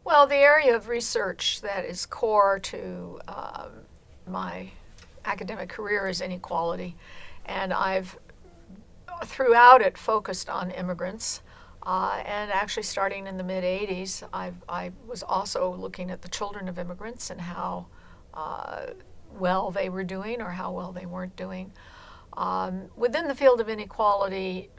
Well, the area of research that is core to my academic career is inequality, and I've throughout it focused on immigrants. And actually, starting in the mid 80s, I was also looking at the children of immigrants and how well they were doing or how well they weren't doing. Within the field of inequality,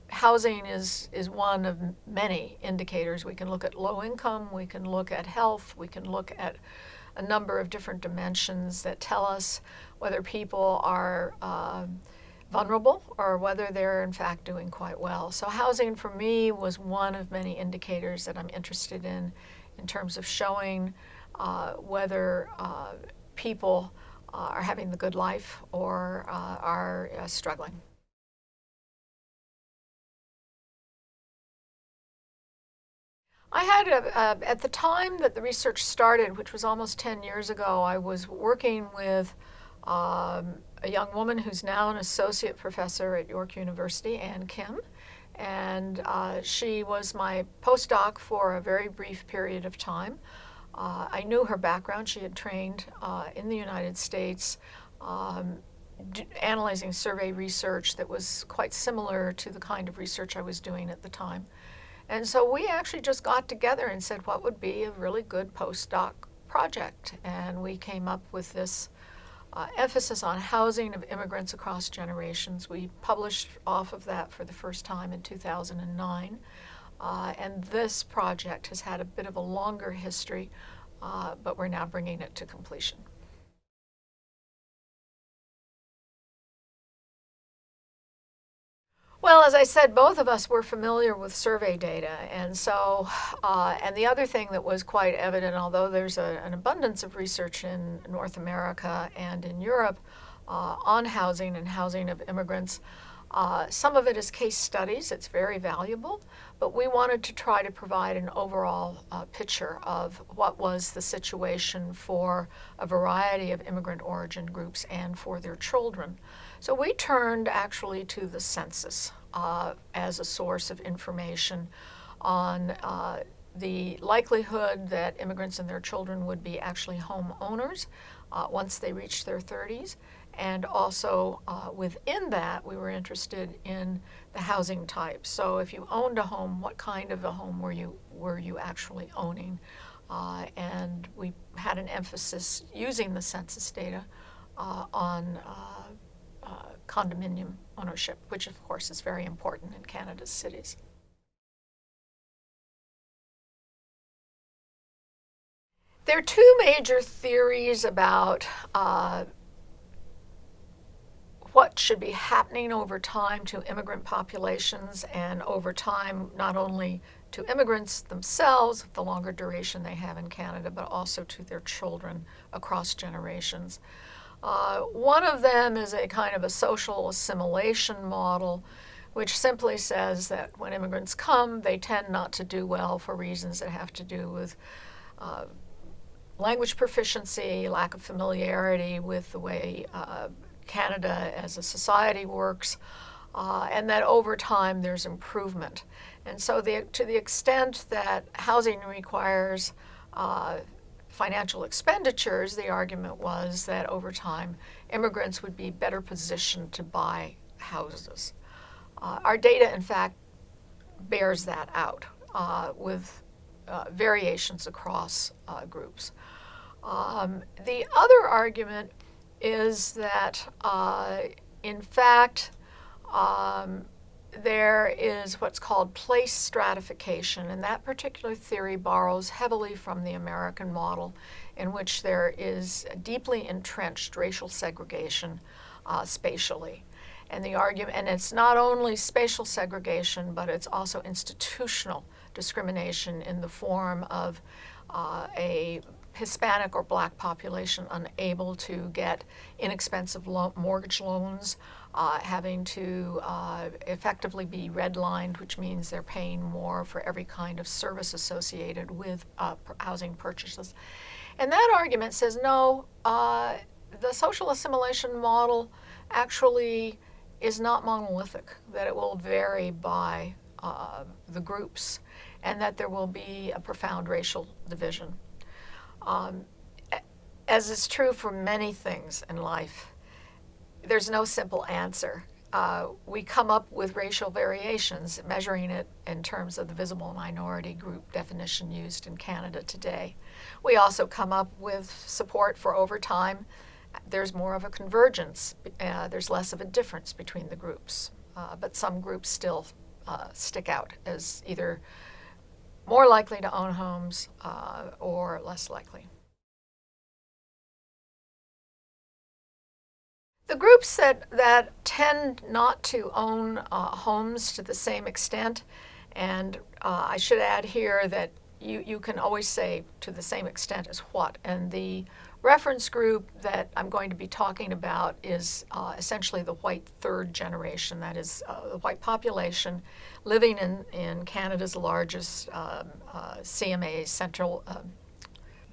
housing is one of many indicators. We can look at low income, we can look at health, we can look at a number of different dimensions that tell us whether people are vulnerable or whether they're in fact doing quite well. So housing for me was one of many indicators that I'm interested in terms of showing whether people are having the good life or are struggling. I had, at the time that the research started, which was almost 10 years ago, I was working with a young woman who's now an associate professor at York University, Ann Kim, and she was my postdoc for a very brief period of time. I knew her background. She had trained in the United States analyzing survey research that was quite similar to the kind of research I was doing at the time. And so we actually just got together and said what would be a really good postdoc project. And we came up with this emphasis on housing of immigrants across generations. We published off of that for the first time in 2009. And this project has had a bit of a longer history, but we're now bringing it to completion. Well, as I said, both of us were familiar with survey data, and so, and the other thing that was quite evident, although there's an abundance of research in North America and in Europe on housing and housing of immigrants, some of it is case studies. It's very valuable, but we wanted to try to provide an overall picture of what was the situation for a variety of immigrant origin groups and for their children. So we turned actually to the census as a source of information on the likelihood that immigrants and their children would be actually homeowners once they reached their 30s. And also within that, we were interested in the housing type. So if you owned a home, what kind of a home were you actually owning? And we had an emphasis using the census data on condominium ownership, which of course is very important in Canada's cities. There are two major theories about what should be happening over time to immigrant populations and over time not only to immigrants themselves, the longer duration they have in Canada, but also to their children across generations. One of them is a kind of a social assimilation model, which simply says that when immigrants come, they tend not to do well for reasons that have to do with language proficiency, lack of familiarity with the way Canada as a society works, and that over time there's improvement. And so to the extent that housing requires financial expenditures, the argument was that over time immigrants would be better positioned to buy houses. Our data, in fact, bears that out with variations across groups. The other argument is that, in fact, there is what's called place stratification, and that particular theory borrows heavily from the American model, in which there is deeply entrenched racial segregation spatially. And the argument, and it's not only spatial segregation, but it's also institutional discrimination in the form of a Hispanic or Black population unable to get inexpensive mortgage loans, having to effectively be redlined, which means they're paying more for every kind of service associated with housing purchases. And that argument says, no, the social assimilation model actually is not monolithic, that it will vary by the groups. and that there will be a profound racial division. As is true for many things in life, there's no simple answer. We come up with racial variations, measuring it in terms of the visible minority group definition used in Canada today. We also come up with support for over time. There's more of a convergence. There's less of a difference between the groups. But some groups still stick out as either more likely to own homes or less likely. The groups that tend not to own homes to the same extent, and I should add here that you can always say to the same extent as what, and the reference group that I'm going to be talking about is essentially the white third generation, that is the white population living in Canada's largest CMA, central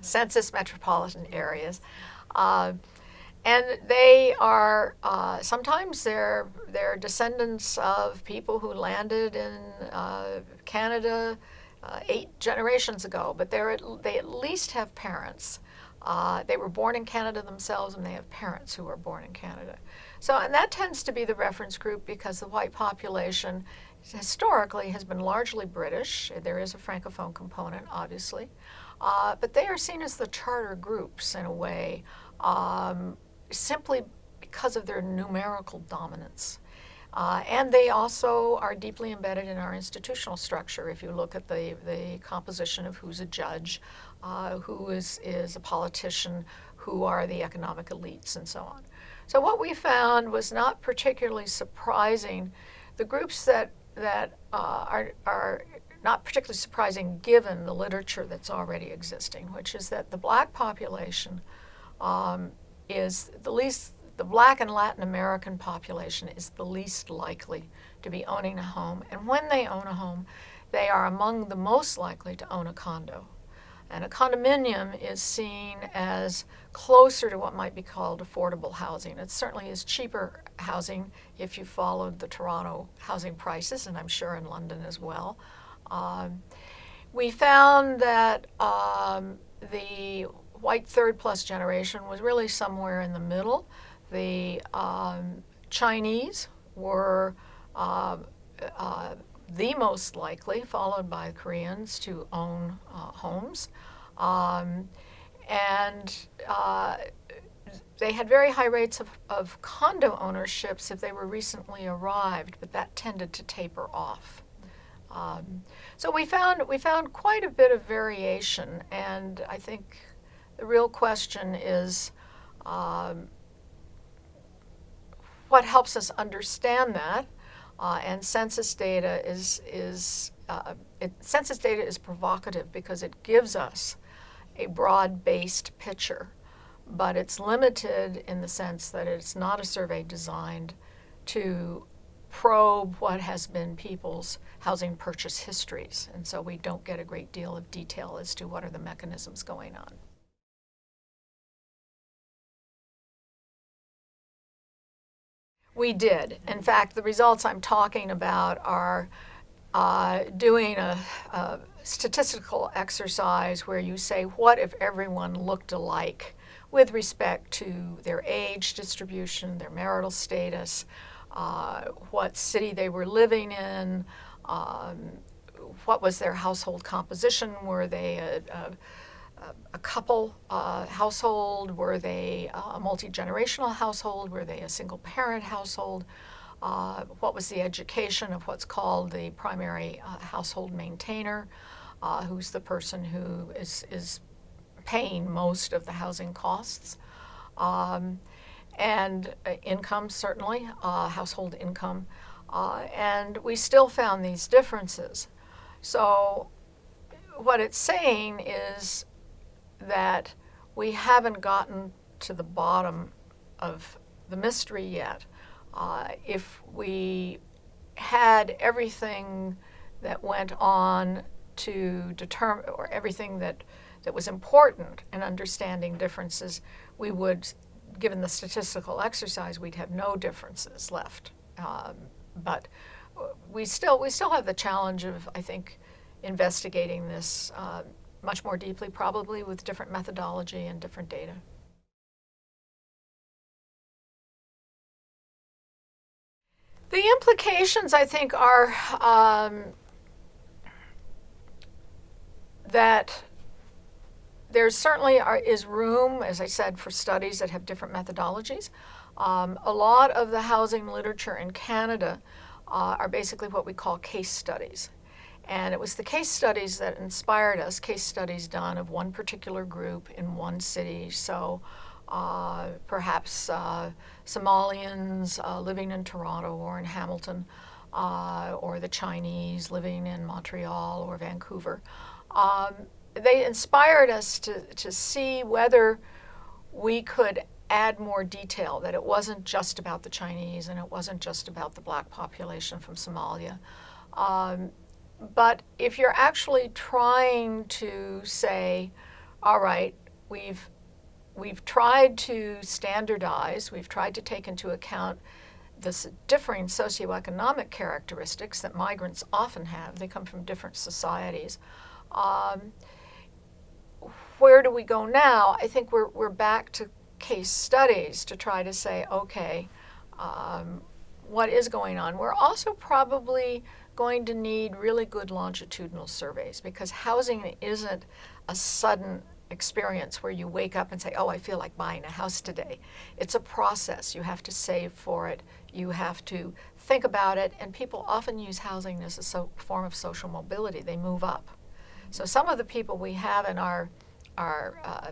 census metropolitan areas. And they are, sometimes they're descendants of people who landed in Canada 8 generations ago, but they at least have parents. They were born in Canada themselves, and they have parents who were born in Canada. So, and that tends to be the reference group because the white population historically has been largely British. There is a Francophone component, obviously. But they are seen as the charter groups in a way, simply because of their numerical dominance. And they also are deeply embedded in our institutional structure. If you look at the composition of who's a judge, who is a politician, who are the economic elites, and so on. So what we found was not particularly surprising. The groups that are not particularly surprising given the literature that's already existing, which is that the black population is the black and Latin American population is the least likely to be owning a home. And when they own a home, they are among the most likely to own a condo. And a condominium is seen as closer to what might be called affordable housing. It certainly is cheaper housing if you followed the Toronto housing prices, and I'm sure in London as well. We found that the white third plus generation was really somewhere in the middle. The Chinese were the most likely, followed by Koreans, to own homes. They had very high rates of condo ownerships if they were recently arrived, but that tended to taper off. So we found quite a bit of variation, and I think the real question is what helps us understand that. And census data is provocative because it gives us a broad-based picture, but it's limited in the sense that it's not a survey designed to probe what has been people's housing purchase histories, and so we don't get a great deal of detail as to what are the mechanisms going on. We did. In fact, the results I'm talking about are doing a statistical exercise where you say, what if everyone looked alike with respect to their age distribution, their marital status, what city they were living in, what was their household composition? Were they a couple household? Were they a multi-generational household? Were they a single-parent household? What was the education of what's called the primary household maintainer, who's the person who is paying most of the housing costs? And income, certainly, household income. And we still found these differences. So what it's saying is that we haven't gotten to the bottom of the mystery yet. If we had everything that went on to determine, or everything that was important in understanding differences, we would, given the statistical exercise, we'd have no differences left. But we still have the challenge of, I think, investigating this much more deeply, probably with different methodology and different data. The implications, I think, are that there certainly is room, as I said, for studies that have different methodologies. A lot of the housing literature in Canada are basically what we call case studies. And it was the case studies that inspired us, case studies done of one particular group in one city. So perhaps Somalians living in Toronto or in Hamilton, or the Chinese living in Montreal or Vancouver. They inspired us to see whether we could add more detail, that it wasn't just about the Chinese and it wasn't just about the black population from Somalia. But if you're actually trying to say, all right, we've tried to standardize, we've tried to take into account the differing socioeconomic characteristics that migrants often have. They come from different societies. Where do we go now? I think we're back to case studies to try to say, okay, what is going on? We're also probably going to need really good longitudinal surveys, because housing isn't a sudden experience where you wake up and say, oh, I feel like buying a house today. It's a process. You have to save for it. You have to think about it. And people often use housing as a form of social mobility. They move up. So some of the people we have in our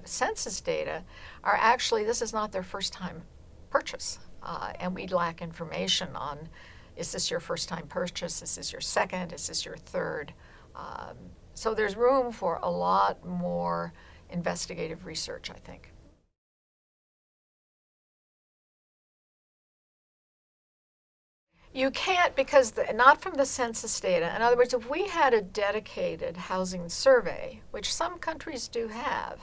census data are actually, this is not their first time purchase. And we lack information on, is this your first time purchase? Is this your second? Is this your third? So there's room for a lot more investigative research, I think. You can't, because not from the census data. In other words, if we had a dedicated housing survey, which some countries do have,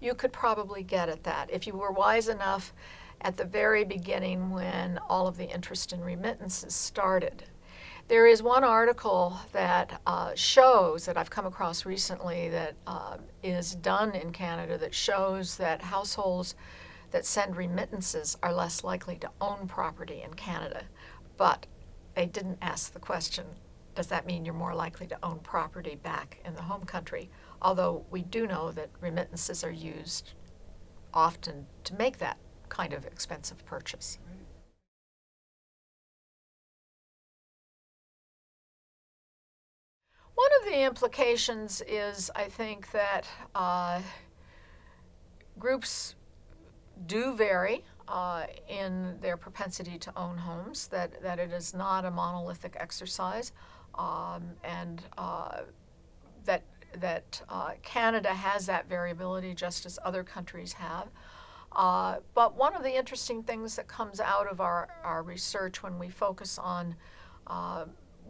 you could probably get at that if you were wise enough at the very beginning when all of the interest in remittances started. There is one article that shows, that I've come across recently, that is done in Canada, that shows that households that send remittances are less likely to own property in Canada. But they didn't ask the question, does that mean you're more likely to own property back in the home country? Although we do know that remittances are used often to make that kind of expensive purchase. One of the implications is, I think, that groups do vary in their propensity to own homes, that it is not a monolithic exercise, and that Canada has that variability just as other countries have. But one of the interesting things that comes out of our research when we focus on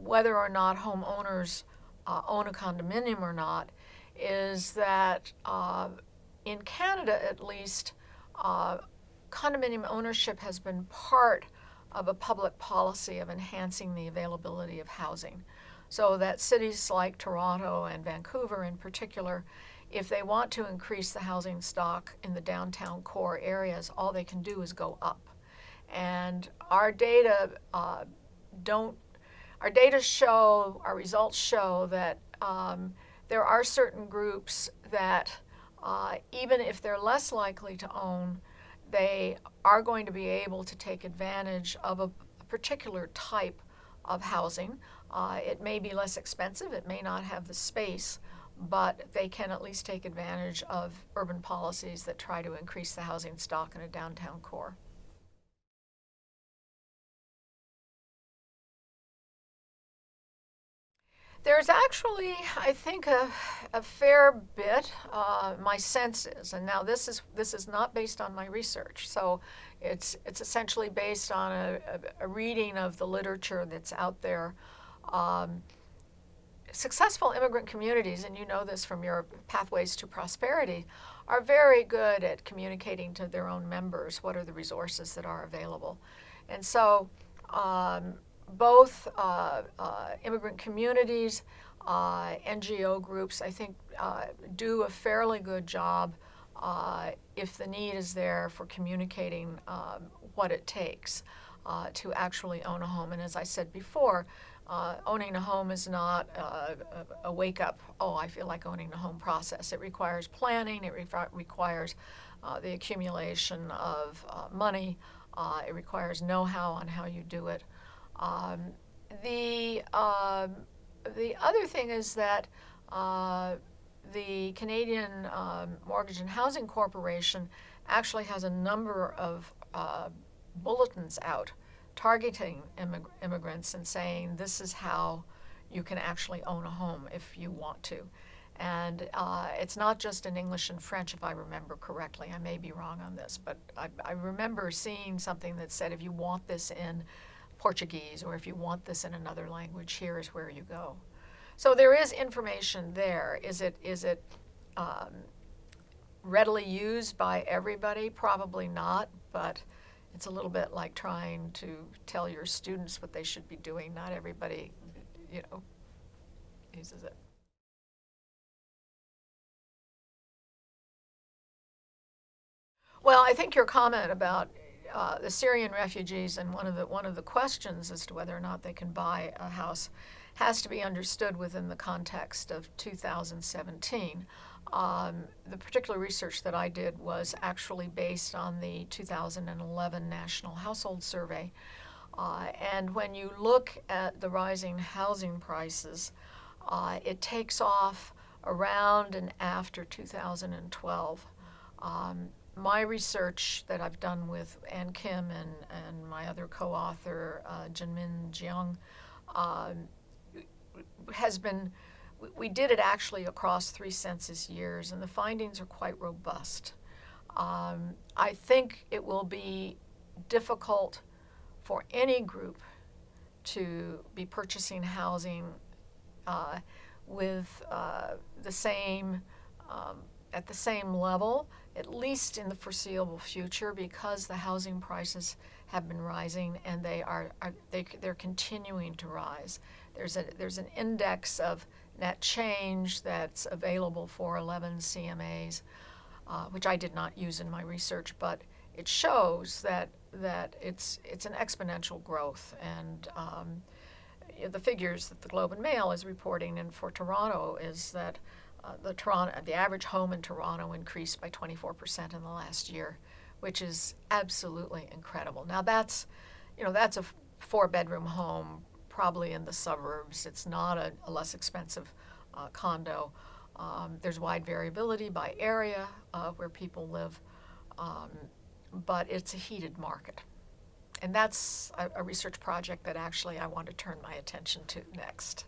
whether or not homeowners own a condominium or not is that in Canada, at least, condominium ownership has been part of a public policy of enhancing the availability of housing. So that cities like Toronto and Vancouver in particular, if they want to increase the housing stock in the downtown core areas, all they can do is go up. And our results show that there are certain groups that even if they're less likely to own, they are going to be able to take advantage of a particular type of housing. It may be less expensive, it may not have the space, but they can at least take advantage of urban policies that try to increase the housing stock in a downtown core. There's actually, I think, a fair bit. My sense is, and now this is not based on my research, so it's essentially based on a reading of the literature that's out there. Successful immigrant communities, and you know this from your Pathways to Prosperity, are very good at communicating to their own members what are the resources that are available. And so both immigrant communities, NGO groups, I think, do a fairly good job if the need is there for communicating what it takes to actually own a home. And as I said before, owning a home is not a wake-up, oh, I feel like owning a home process. It requires planning, it requires the accumulation of money, it requires know-how on how you do it. The other thing is that the Canadian Mortgage and Housing Corporation actually has a number of bulletins out targeting immigrants and saying this is how you can actually own a home if you want to. And it's not just in English and French, if I remember correctly. I may be wrong on this, but I remember seeing something that said if you want this in Portuguese or if you want this in another language, here is where you go. So there is information there. Is it readily used by everybody? Probably not, but it's a little bit like trying to tell your students what they should be doing. Not everybody, uses it. Well, I think your comment about the Syrian refugees and one of the questions as to whether or not they can buy a house has to be understood within the context of 2017. The particular research that I did was actually based on the 2011 National Household Survey. And when you look at the rising housing prices, it takes off around and after 2012. My research that I've done with Ann Kim and my other co-author, Jinmin Jeong, has been, we did it actually across 3 census years, and the findings are quite robust. I think it will be difficult for any group to be purchasing housing with the same, at the same level, at least in the foreseeable future, because the housing prices have been rising and they're continuing to rise. There's an index of net change that's available for 11 CMAs, which I did not use in my research, but it shows that it's an exponential growth. And the figures that the Globe and Mail is reporting in for Toronto is that the average home in Toronto increased by 24% in the last year, which is absolutely incredible. Now that's a 4-bedroom home, probably in the suburbs. It's not a less expensive condo. There's wide variability by area where people live, but it's a heated market. And that's a research project that actually I want to turn my attention to next.